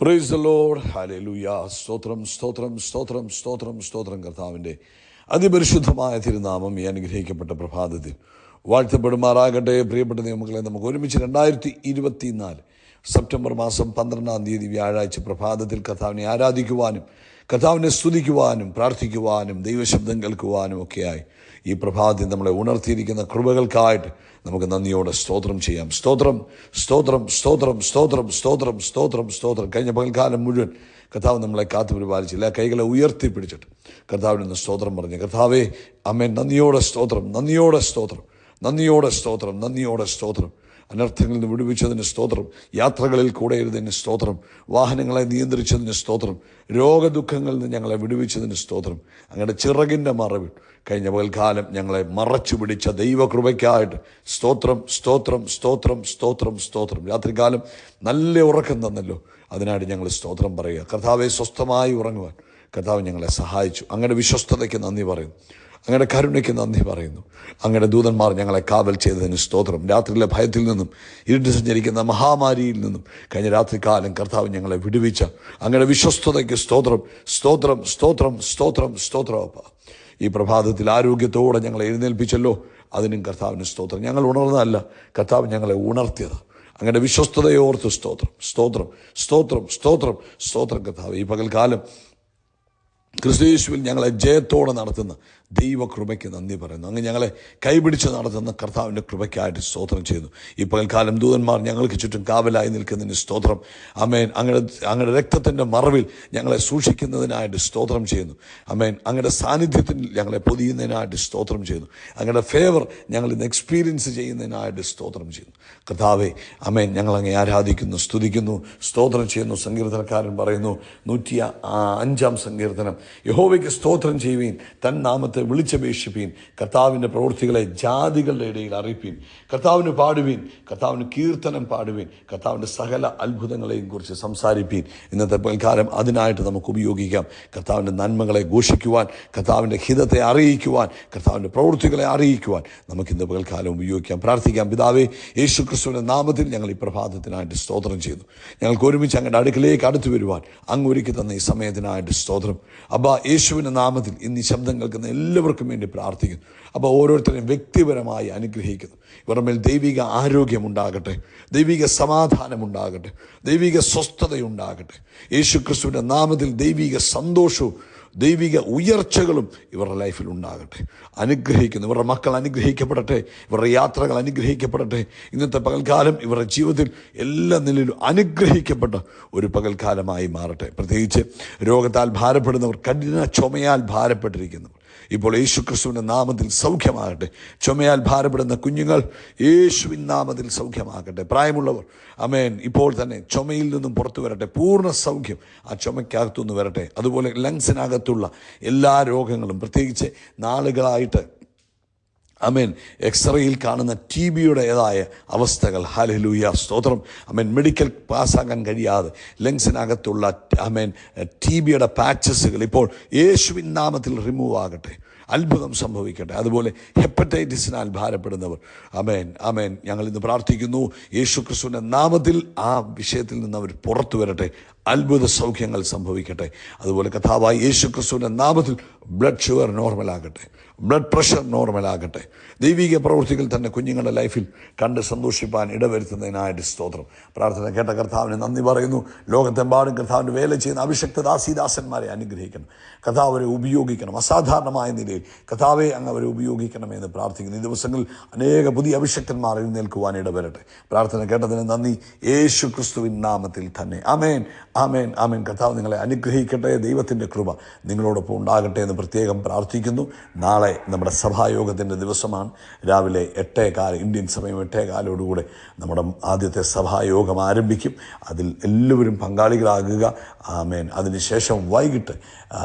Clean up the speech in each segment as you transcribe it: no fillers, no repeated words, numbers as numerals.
Praise the Lord. Hallelujah. സ്തോത്രം സ്തോത്രം സ്തോത്രം സ്തോത്രം സ്തോത്രം. കർത്താവിൻ്റെ അതിപരിശുദ്ധമായ തിരുനാമം ഈ അനുഗ്രഹിക്കപ്പെട്ട പ്രഭാതത്തിൽ വാഴ്ത്തപ്പെടുമാറാകട്ടെ. പ്രിയപ്പെട്ട ദൈവമക്കളെ, നമുക്ക് ഒരുമിച്ച് 2024 സെപ്റ്റംബർ മാസം 12 വ്യാഴാഴ്ച പ്രഭാതത്തിൽ കർത്താവിനെ ആരാധിക്കുവാനും കർത്താവിനെ സ്തുതിക്കുവാനും പ്രാർത്ഥിക്കുവാനും ദൈവശബ്ദം കേൾക്കുവാനും ഒക്കെയായി ഈ പ്രഭാതത്തിൽ നമ്മളെ ഉണർത്തിയിരിക്കുന്ന കൃപകൾക്കായിട്ട് നമുക്ക് നന്ദിയോടെ സ്തോത്രം ചെയ്യാം. സ്തോത്രം സ്തോത്രം സ്തോത്രം സ്തോത്രം സ്തോത്രം സ്തോത്രം സ്തോത്രം. കഴിഞ്ഞ പകൽക്കാലം മുഴുവൻ കർത്താവ് നമ്മളെ കാത്തു പരിപാലിച്ചില്ല. കൈകളെ ഉയർത്തിപ്പിടിച്ചിട്ട് കർത്താവിനൊന്ന് സ്തോത്രം പറഞ്ഞു. കർത്താവേ, അമ്മേൻ, നന്ദിയോടെ സ്തോത്രം, നന്ദിയോടെ സ്തോത്രം, നന്ദിയോടെ സ്തോത്രം, നന്ദിയോടെ സ്തോത്രം. അനർത്ഥങ്ങളിൽ നിന്ന് വിടുവിച്ചതിന് സ്തോത്രം, യാത്രകളിൽ കൂടെ ഇരുന്നതിന് സ്തോത്രം, വാഹനങ്ങളെ നിയന്ത്രിച്ചതിന് സ്തോത്രം, രോഗദുഃഖങ്ങളിൽ നിന്ന് ഞങ്ങളെ വിടുവിച്ചതിന് സ്തോത്രം. അങ്ങയുടെ ചിറകിൻ്റെ മറവിൽ കഴിഞ്ഞ പകൽക്കാലം ഞങ്ങളെ മറച്ചു പിടിച്ച ദൈവകൃപയ്ക്കായിട്ട് സ്തോത്രം സ്തോത്രം സ്തോത്രം സ്തോത്രം സ്തോത്രം. രാത്രികാലം നല്ല ഉറക്കം തന്നല്ലോ, അതിനായിട്ട് ഞങ്ങൾ സ്തോത്രം പറയുക. കർത്താവെ, സ്വസ്ഥമായി ഉറങ്ങുവാൻ കർത്താവ് ഞങ്ങളെ സഹായിച്ചു. അങ്ങയുടെ വിശ്വസ്തതയ്ക്ക് നന്ദി പറയുന്നു, അങ്ങയുടെ കരുണയ്ക്ക് നന്ദി പറയുന്നു. അങ്ങയുടെ ദൂതന്മാർ ഞങ്ങളെ കാവൽ ചെയ്തതിന് സ്തോത്രം. രാത്രിയിലെ ഭയത്തിൽ നിന്നും ഇരുട്ട് സഞ്ചരിക്കുന്ന മഹാമാരിയിൽ നിന്നും കഴിഞ്ഞ രാത്രികാലം കർത്താവ് ഞങ്ങളെ വിടുവിച്ച അങ്ങയുടെ വിശ്വസ്തതയ്ക്ക് സ്തോത്രം സ്തോത്രം സ്തോത്രം സ്തോത്രം സ്തോത്രം. അപ്പ ഈ പ്രഭാതത്തിൽ ആരോഗ്യത്തോടെ ഞങ്ങളെ എഴുന്നേൽപ്പിച്ചല്ലോ, അതിനും കർത്താവിന് സ്തോത്രം. ഞങ്ങൾ ഉണർന്നതല്ല, കർത്താവ് ഞങ്ങളെ ഉണർത്തിയത്. അങ്ങയുടെ വിശ്വസ്തതയോർത്ത് സ്തോത്രം സ്തോത്രം സ്തോത്രം സ്തോത്രം സ്തോത്രം. കർത്താവ്, ഈ പകൽക്കാലം ക്രിസ്തുയേശുവിൽ ഞങ്ങളെ ജയത്തോടെ നടത്തുന്ന ദൈവകൃപയ്ക്ക് നന്ദി പറയുന്നു. അങ്ങ് ഞങ്ങളെ കൈപിടിച്ച് നടത്തുന്ന കർത്താവിൻ്റെ കൃപയ്ക്കായിട്ട് സ്തോത്രം ചെയ്യുന്നു. ഈ പകൽക്കാലം ദൂതന്മാർ ഞങ്ങൾക്ക് ചുറ്റും കാവലായി നിൽക്കുന്നതിന് സ്തോത്രം. അമേൻ. അങ്ങയുടെ രക്തത്തിൻ്റെ മറവിൽ ഞങ്ങളെ സൂക്ഷിക്കുന്നതിനായിട്ട് സ്തോത്രം ചെയ്യുന്നു. അമേൻ. അങ്ങയുടെ സാന്നിധ്യത്തിൽ ഞങ്ങളെ പൊതിയുന്നതിനായിട്ട് സ്തോത്രം ചെയ്യുന്നു. അങ്ങയുടെ ഫേവർ ഞങ്ങൾ ഇന്ന് എക്സ്പീരിയൻസ് ചെയ്യുന്നതിനായിട്ട് സ്തോത്രം ചെയ്യുന്നു. കർത്താവെ, അമേൻ, ഞങ്ങളങ്ങെ ആരാധിക്കുന്നു, സ്തുതിക്കുന്നു, സ്തോത്രം ചെയ്യുന്നു. സങ്കീർത്തനക്കാരൻ പറയുന്നു, 105 സങ്കീർത്തനം, യഹോവയ്ക്ക് സ്തോത്രം ചെയ്യുവീൻ, തൻ നാമത്തെ വിളിച്ചപേക്ഷിപ്പീൻ, കർത്താവിൻ്റെ പ്രവൃത്തികളെ ജാതികളുടെ ഇടയിൽ അറിയിപ്പീൻ, കർത്താവിന് പാടുവീൻ, കർത്താവിന് കീർത്തനം പാടുവീൻ, കർത്താവിൻ്റെ സകല അത്ഭുതങ്ങളെയും കുറിച്ച് സംസാരിപ്പീൻ. ഇന്നത്തെ പൽക്കാലം അതിനായിട്ട് നമുക്ക് ഉപയോഗിക്കാം. കർത്താവിൻ്റെ നന്മകളെ ഘോഷിക്കുവാൻ, കർത്താവിൻ്റെ ഹിതത്തെ അറിയിക്കുവാൻ, കർത്താവിൻ്റെ പ്രവൃത്തികളെ അറിയിക്കുവാൻ നമുക്കിന്ന് പകൽക്കാലം ഉപയോഗിക്കാം. പ്രാർത്ഥിക്കാം. പിതാവേ, യേശു ക്രിസ്തുവിൻ്റെ നാമത്തിൽ ഞങ്ങൾ ഈ പ്രഭാതത്തിനായിട്ട് സ്തോത്രം ചെയ്യുന്നു. ഞങ്ങൾക്ക് ഒരുമിച്ച് അങ്ങയുടെ അടുക്കിലേക്ക് അടുത്തു വരുവാൻ അങ്ങ് ഒരുക്കി തന്ന ഈ സമയത്തിനായിട്ട് സ്തോത്രം. അബ്ബാ, യേശുവിൻ്റെ നാമത്തിൽ ഇന്ന് ഈ ശബ്ദം കേൾക്കുന്ന എല്ലാവർക്കും വേണ്ടി പ്രാർത്ഥിക്കുന്നു. അപ്പോൾ ഓരോരുത്തരെയും വ്യക്തിപരമായി അനുഗ്രഹിക്കുന്നു. ഇവരുടെ മേൽ ദൈവിക ആരോഗ്യമുണ്ടാകട്ടെ, ദൈവിക സമാധാനമുണ്ടാകട്ടെ, ദൈവിക സ്വസ്ഥതയുണ്ടാകട്ടെ. യേശു ക്രിസ്തുവിൻ്റെ നാമത്തിൽ ദൈവിക സന്തോഷവും ദൈവിക ഉയർച്ചകളും ഇവരുടെ ലൈഫിൽ ഉണ്ടാകട്ടെ. അനുഗ്രഹിക്കുന്നു. ഇവരുടെ മക്കൾ അനുഗ്രഹിക്കപ്പെടട്ടെ, ഇവരുടെ യാത്രകൾ അനുഗ്രഹിക്കപ്പെടട്ടെ. ഇന്നത്തെ പകൽക്കാലം ഇവരുടെ ജീവിതത്തിൽ എല്ലാ നിലയിലും അനുഗ്രഹിക്കപ്പെട്ട ഒരു പകൽക്കാലമായി മാറട്ടെ. പ്രത്യേകിച്ച് രോഗത്താൽ ഭാരപ്പെടുന്നവർ, കഠിന ചുമയാൽ ഭാരപ്പെട്ടിരിക്കുന്നവർ ഇപ്പോൾ യേശു ക്രിസ്തുവിൻ്റെ നാമത്തിൽ സൗഖ്യമാകട്ടെ. ചുമയാൽ ഭാരപ്പെടുന്ന കുഞ്ഞുങ്ങൾ യേശുവിൻ നാമത്തിൽ സൗഖ്യമാകട്ടെ. പ്രായമുള്ളവർ, അമേൻ, ഇപ്പോൾ തന്നെ ചുമയിൽ നിന്നും പുറത്തു വരട്ടെ. പൂർണ്ണ സൗഖ്യം ആ ചുമയ്ക്കകത്തുനിന്ന് വരട്ടെ. അതുപോലെ ലങ്സിനകത്തുള്ള എല്ലാ രോഗങ്ങളും, പ്രത്യേകിച്ച് നാളുകളായിട്ട് അമേൻ എക്സ്റേയിൽ കാണുന്ന TBയുടേതായ അവസ്ഥകൾ, ഹല്ലേലൂയ, സ്തോത്രം. അമേൻ. മെഡിക്കൽ പാസ്സാകാൻ കഴിയാതെ ലങ്സിനകത്തുള്ള അമേൻ TBയുടെ പാച്ചസുകൾ ഇപ്പോൾ യേശുവിൻ നാമത്തിൽ റിമൂവ് ആകട്ടെ. അത്ഭുതം സംഭവിക്കട്ടെ. അതുപോലെ ഹെപ്പറ്റൈറ്റിസിനാൽ ഭാരപ്പെടുന്നവർ, അമേൻ അമേൻ, ഞങ്ങൾ ഇന്ന് പ്രാർത്ഥിക്കുന്നു, യേശു ക്രിസ്തുവിൻ്റെ നാമത്തിൽ ആ വിഷയത്തിൽ നിന്ന് അവർ പുറത്തു വരട്ടെ. അത്ഭുത സൗഖ്യങ്ങൾ സംഭവിക്കട്ടെ. അതുപോലെ കർത്താവായ യേശു ക്രിസ്തുവിൻ്റെ നാമത്തിൽ ബ്ലഡ് ഷുഗർ നോർമലാകട്ടെ, ബ്ലഡ് പ്രഷർ നോർമലാകട്ടെ. ദൈവിക പ്രവൃത്തികൾ തന്നെ കുഞ്ഞുങ്ങളുടെ ലൈഫിൽ കണ്ട് സന്തോഷിപ്പാൻ ഇടവരുത്തുന്നതിനായിട്ട് സ്തോത്രം. പ്രാർത്ഥന കേട്ട കർത്താവിന് നന്ദി പറയുന്നു. ലോകത്തെമ്പാടും കർത്താവിൻ്റെ വേല ചെയ്യുന്ന അഭിഷക്ത ദാസീദാസന്മാരെ അനുഗ്രഹിക്കണം. കർത്താവ് അവരെ ഉപയോഗിക്കണം. അസാധാരണമായ നിലയിൽ കർത്താവെ അങ്ങ് അവരെ ഉപയോഗിക്കണമെന്ന് പ്രാർത്ഥിക്കുന്നു. ഈ ദിവസങ്ങളിൽ അനേക പുതിയ അഭിഷക്തന്മാർ എഴുന്നേൽക്കുവാൻ ഇടവരട്ടെ. പ്രാർത്ഥന കേട്ടതിന് നന്ദി, യേശു ക്രിസ്തുവിൻ നാമത്തിൽ തന്നെ. ആമേൻ ആമേൻ ആമേൻ. കർത്താവ് നിങ്ങളെ അനുഗ്രഹിക്കട്ടെ. ദൈവത്തിൻ്റെ കൃപ നിങ്ങളോടൊപ്പം ഉണ്ടാകട്ടെ എന്ന് പ്രത്യേകം പ്രാർത്ഥിക്കുന്നു. നാളെ നമ്മുടെ സഭായോഗത്തിൻ്റെ ദിവസമാണ്. രാവിലെ 8:15 ഇന്ത്യൻ സമയം 8:15 നമ്മുടെ ആദ്യത്തെ സഭായോഗം ആരംഭിക്കും. അതിൽ എല്ലാവരും പങ്കാളികളാകുക. ആമേൻ. അതിനുശേഷം വൈകിട്ട്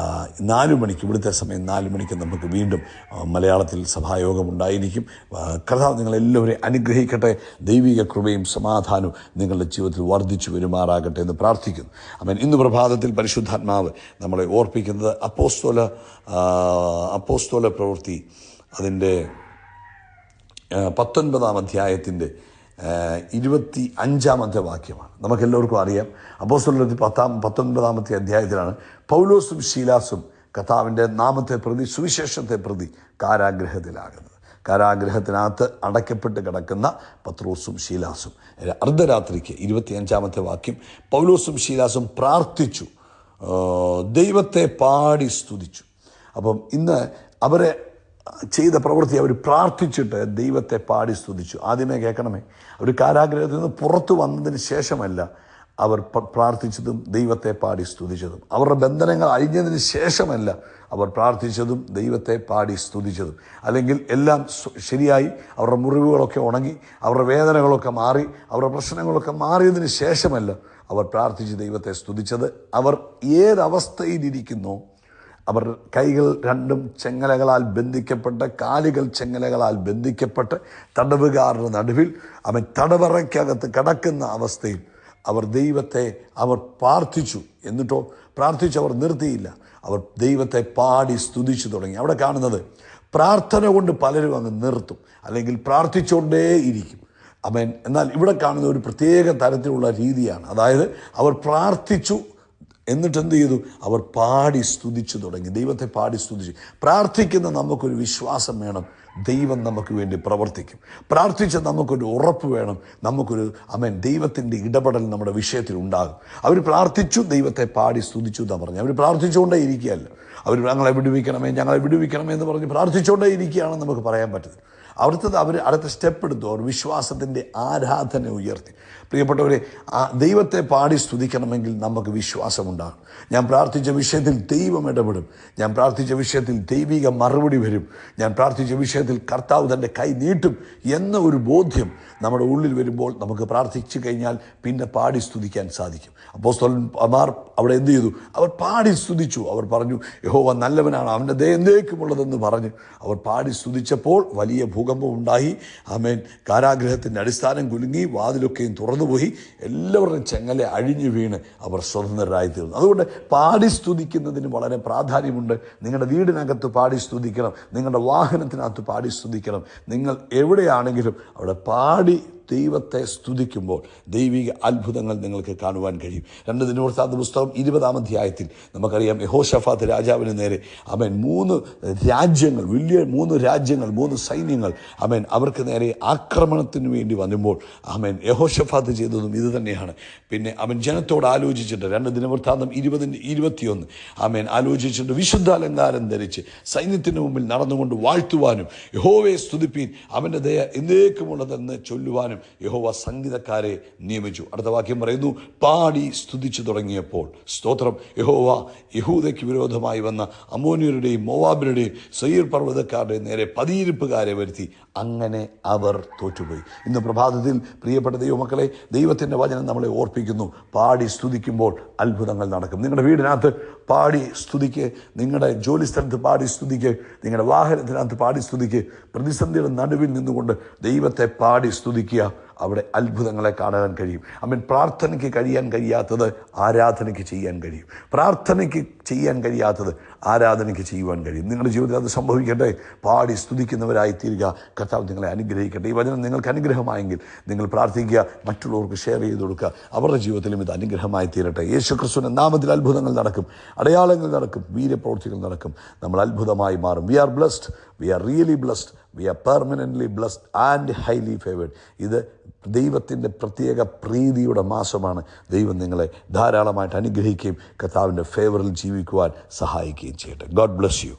4 മണിക്ക്, ഇവിടുത്തെ സമയം 4 മണിക്ക് നമുക്ക് വീണ്ടും മലയാളത്തിൽ സഭായോഗം ഉണ്ടായിരിക്കും. കർത്താവ് നിങ്ങളെല്ലാവരെയും അനുഗ്രഹിക്കട്ടെ. ദൈവിക കൃപയും സമാധാനവും നിങ്ങളുടെ ജീവിതത്തിൽ വർദ്ധിച്ചു വരുമാറാകട്ടെ എന്ന് പ്രാർത്ഥിക്കുന്നു. ആമേൻ. ഇന്ന് പ്രഭാതത്തിൽ പരിശുദ്ധാത്മാവ് നമ്മളെ ഓർപ്പിക്കുന്നത് അപ്പോസ്തല പ്രവൃത്തി അതിൻ്റെ 19-ാം അധ്യായത്തിൻ്റെ 25 വാക്യമാണ്. നമുക്കെല്ലാവർക്കും അറിയാം, അപ്പോസ്തലരുടെ 19 അധ്യായത്തിലാണ് പൗലോസും ശീലാസും കർത്താവിൻ്റെ നാമത്തെ പ്രതി, സുവിശേഷത്തെ പ്രതി കാരാഗ്രഹത്തിലാകുന്നത്. കാരാഗ്രഹത്തിനകത്ത് അടയ്ക്കപ്പെട്ട് കിടക്കുന്ന പത്രോസും ശീലാസും അർദ്ധരാത്രിക്ക് 25 വാക്യം, പൗലോസും ശീലാസും പ്രാർത്ഥിച്ചു, ദൈവത്തെ പാടി സ്തുതിച്ചു. അപ്പം ഇന്ന് അവരെ ചെയ്ത പ്രവൃത്തി, അവർ പ്രാർത്ഥിച്ചിട്ട് ദൈവത്തെ പാടി സ്തുതിച്ചു. ആദ്യമേ കേൾക്കണമേ, അവർ കാരാഗ്രഹത്തിൽ നിന്ന് പുറത്തു വന്നതിന് ശേഷമല്ല അവർ പ്രാർത്ഥിച്ചതും ദൈവത്തെ പാടി സ്തുതിച്ചതും. അവരുടെ ബന്ധനങ്ങൾ അഴിഞ്ഞതിന് ശേഷമല്ല അവർ പ്രാർത്ഥിച്ചതും ദൈവത്തെ പാടി സ്തുതിച്ചതും. അല്ലെങ്കിൽ എല്ലാം ശരിയായി, അവരുടെ മുറിവുകളൊക്കെ ഉണങ്ങി, അവരുടെ വേദനകളൊക്കെ മാറി, അവരുടെ പ്രശ്നങ്ങളൊക്കെ മാറിയതിന് ശേഷമല്ല അവർ പ്രാർത്ഥിച്ച് ദൈവത്തെ സ്തുതിച്ചത്. അവർ ഏതവസ്ഥയിലിരിക്കുന്നോ, അവർ കൈകൾ രണ്ടും ചെങ്ങലകളാൽ ബന്ധിക്കപ്പെട്ട്, കാലുകൾ ചെങ്ങലകളാൽ ബന്ധിക്കപ്പെട്ട്, തടവുകാരുടെ നടുവിൽ അവൻ തടവറയ്ക്കകത്ത് കിടക്കുന്ന അവസ്ഥയിൽ അവർ ദൈവത്തെ പ്രാർത്ഥിച്ചു. എന്നിട്ടോ പ്രാർത്ഥിച്ചവർ നിർത്തിയില്ല, അവർ ദൈവത്തെ പാടി സ്തുതിച്ചു തുടങ്ങി. അവിടെ കാണുന്നത്, പ്രാർത്ഥന കൊണ്ട് പലരും അങ്ങ് നിർത്തും, അല്ലെങ്കിൽ പ്രാർത്ഥിച്ചുകൊണ്ടേയിരിക്കും. ആമേൻ. എന്നാൽ ഇവിടെ കാണുന്ന ഒരു പ്രത്യേക തരത്തിലുള്ള രീതിയാണ്. അതായത് അവർ പ്രാർത്ഥിച്ചു, എന്നിട്ട് എന്ത് ചെയ്തു? അവർ പാടി സ്തുതിച്ചു തുടങ്ങി, ദൈവത്തെ പാടി സ്തുതിച്ചു. പ്രാർത്ഥിക്കുന്ന നമുക്കൊരു വിശ്വാസം വേണം, ദൈവം നമുക്ക് വേണ്ടി പ്രവർത്തിക്കും. പ്രാർത്ഥിച്ച നമുക്കൊരു ഉറപ്പ് വേണം, നമുക്കൊരു ദൈവത്തിൻ്റെ ഇടപെടൽ നമ്മുടെ വിഷയത്തിൽ ഉണ്ടാകും. അവർ പ്രാർത്ഥിച്ചു, ദൈവത്തെ പാടി സ്തുതിച്ചു എന്നാണ് പറഞ്ഞു. അവർ പ്രാർത്ഥിച്ചുകൊണ്ടേ ഇരിക്കുകയല്ല. അവർ ഞങ്ങളെ വിടുവിക്കണമേ എന്ന് പറഞ്ഞ് പ്രാർത്ഥിച്ചുകൊണ്ടേ ഇരിക്കുകയാണെന്ന് നമുക്ക് പറയാൻ പറ്റുന്നത്. അവർ അടുത്ത സ്റ്റെപ്പ് എടുത്തു, അവർ വിശ്വാസത്തിൻ്റെ ആരാധന ഉയർത്തി. പ്രിയപ്പെട്ടവരെ, ദൈവത്തെ പാടി സ്തുതിക്കണമെങ്കിൽ നമുക്ക് വിശ്വാസമുണ്ടാകും. ഞാൻ പ്രാർത്ഥിച്ച വിഷയത്തിൽ ദൈവം ഇടപെടും, ഞാൻ പ്രാർത്ഥിച്ച വിഷയത്തിൽ ദൈവിക മറുപടി വരും, ഞാൻ പ്രാർത്ഥിച്ച വിഷയത്തിൽ കർത്താവ് തൻ്റെ കൈ നീട്ടും എന്ന ഒരു ബോധ്യം നമ്മുടെ ഉള്ളിൽ വരുമ്പോൾ നമുക്ക് പ്രാർത്ഥിച്ചു കഴിഞ്ഞാൽ പിന്നെ പാടി സ്തുതിക്കാൻ സാധിക്കും. അപ്പോസ്തലന്മാർ അവിടെ എന്ത് ചെയ്തു? അവർ പാടി സ്തുതിച്ചു. അവർ പറഞ്ഞു, യഹോവ നല്ലവനാണ്, അവൻ്റെ ദയ എന്നേക്കുമുള്ളതെന്ന് പറഞ്ഞ് അവർ പാടി സ്തുതിച്ചപ്പോൾ വലിയ ഭൂകമ്പം ഉണ്ടായി. ആമേൻ. കാരാഗ്രഹത്തിൻ്റെ അടിസ്ഥാനം കുലുങ്ങി, വാതിലൊക്കെയും തുറന്നുപോയി, എല്ലാവരുടെയും ചെങ്ങല അഴിഞ്ഞു വീണ് അവർ സ്വതന്ത്രരായിത്തീർന്നു. അതുകൊണ്ട് പാടി സ്തുതിക്കുന്നതിന് വളരെ പ്രാധാന്യമുണ്ട്. നിങ്ങളുടെ വീടിനകത്ത് പാടി സ്തുതിക്കണം, നിങ്ങളുടെ വാഹനത്തിനകത്ത് പാടി സ്തുതിക്കണം. നിങ്ങൾ എവിടെയാണെങ്കിലും അവിടെ പാടി ദൈവത്തെ സ്തുതിക്കുമ്പോൾ ദൈവിക അത്ഭുതങ്ങൾ നിങ്ങൾക്ക് കാണുവാൻ കഴിയും. 2 ദിനവൃത്താന്ത പുസ്തകം 20 അധ്യായത്തിൽ നമുക്കറിയാം, യഹോശഫാത്ത് രാജാവിന് നേരെ 3 രാജ്യങ്ങൾ, വലിയ 3 രാജ്യങ്ങൾ, 3 സൈന്യങ്ങൾ അവർക്ക് നേരെ ആക്രമണത്തിന് വേണ്ടി വന്നുമ്പോൾ യഹോശഫാത്ത് ചെയ്തതും ഇത് തന്നെയാണ്. പിന്നെ അവൻ ജനത്തോട് ആലോചിച്ചിട്ട് 2 ദിനവൃത്താന്തം 20:21 ആലോചിച്ചിട്ട് വിശുദ്ധാലങ്കാരം ധരിച്ച് സൈന്യത്തിന് മുമ്പിൽ നടന്നുകൊണ്ട് വാഴ്ത്തുവാനും യഹോവയെ സ്തുതിപ്പീൻ, അവൻ്റെ ദയ എന്നേക്കുമുള്ളതെന്ന് ചൊല്ലുവാനും യഹോവ സംഗീതക്കാരെ നിയമിച്ചു. അടുത്ത വാക്യം പറയുന്നു, പാടി സ്തുതിച്ചു തുടങ്ങിയപ്പോൾ സ്തോത്രം, യഹോവ യഹൂദയ്ക്ക് വിരോധമായി വന്ന അമ്മോന്യരുടെയും മോവാബിരുടെയും സെയീർ പർവ്വതക്കാരുടെയും നേരെ പതിയിരിപ്പുകാരെ വരുത്തി, അങ്ങനെ അവർ തോറ്റുപോയി. ഇന്ന് പ്രഭാതത്തിൽ പ്രിയപ്പെട്ട ദൈവമക്കളെ, ദൈവത്തിൻ്റെ വചനം നമ്മളെ ഓർപ്പിക്കുന്നു, പാടി സ്തുതിക്കുമ്പോൾ അത്ഭുതങ്ങൾ നടക്കും. നിങ്ങളുടെ വീടിനകത്ത് പാടി സ്തുതിക്ക്, നിങ്ങളുടെ ജോലി സ്ഥലത്ത് പാടി സ്തുതിക്ക്, നിങ്ങളുടെ വാഹനത്തിനകത്ത് പാടി സ്തുതിക്ക്. പ്രതിസന്ധിയുടെ നടുവിൽ നിന്നുകൊണ്ട് ദൈവത്തെ പാടി സ്തുതിക്കുക, അവിടെ അത്ഭുതങ്ങളെ കാണാൻ കഴിയും. പ്രാർത്ഥനയ്ക്ക് കഴിയാൻ കഴിയാത്തത് ആരാധനയ്ക്ക് ചെയ്യാൻ കഴിയും. പ്രാർത്ഥനയ്ക്ക് ചെയ്യാൻ കഴിയാത്തത് ആരാധനയ്ക്ക് ചെയ്യുവാൻ കഴിയും. നിങ്ങളുടെ ജീവിതത്തിൽ അത് സംഭവിക്കട്ടെ. പാടി സ്തുതിക്കുന്നവരായി തീരുക. കർത്താവ് നിങ്ങളെ അനുഗ്രഹിക്കട്ടെ. ഈ വചനം നിങ്ങൾക്ക് അനുഗ്രഹമായെങ്കിൽ നിങ്ങൾ പ്രാർത്ഥിക്കുക, മറ്റുള്ളവർക്ക് ഷെയർ ചെയ്ത് കൊടുക്കുക. അവരുടെ ജീവിതത്തിലും ഇത് അനുഗ്രഹമായി തീരട്ടെ. യേശു ക്രിസ്തുവിന്റെ നാമത്തിൽ അത്ഭുതങ്ങൾ നടക്കും, അടയാളങ്ങൾ നടക്കും, വീര്യപ്രവൃത്തികൾ നടക്കും. നമ്മൾ അത്ഭുതമായി മാറും. We are blessed, we are really blessed, we are permanently blessed and highly favoured. ഇത് ദൈവത്തിൻ്റെ പ്രത്യേക പ്രീതിയുടെ മാസമാണ്. ദൈവം നിങ്ങളെ ധാരാളമായിട്ട് അനുഗ്രഹിക്കുകയും കർത്താവിൻ്റെ ഫേവറിൽ ജീവിക്കുവാൻ സഹായിക്കുകയും ചെയ്യട്ടെ. God bless you.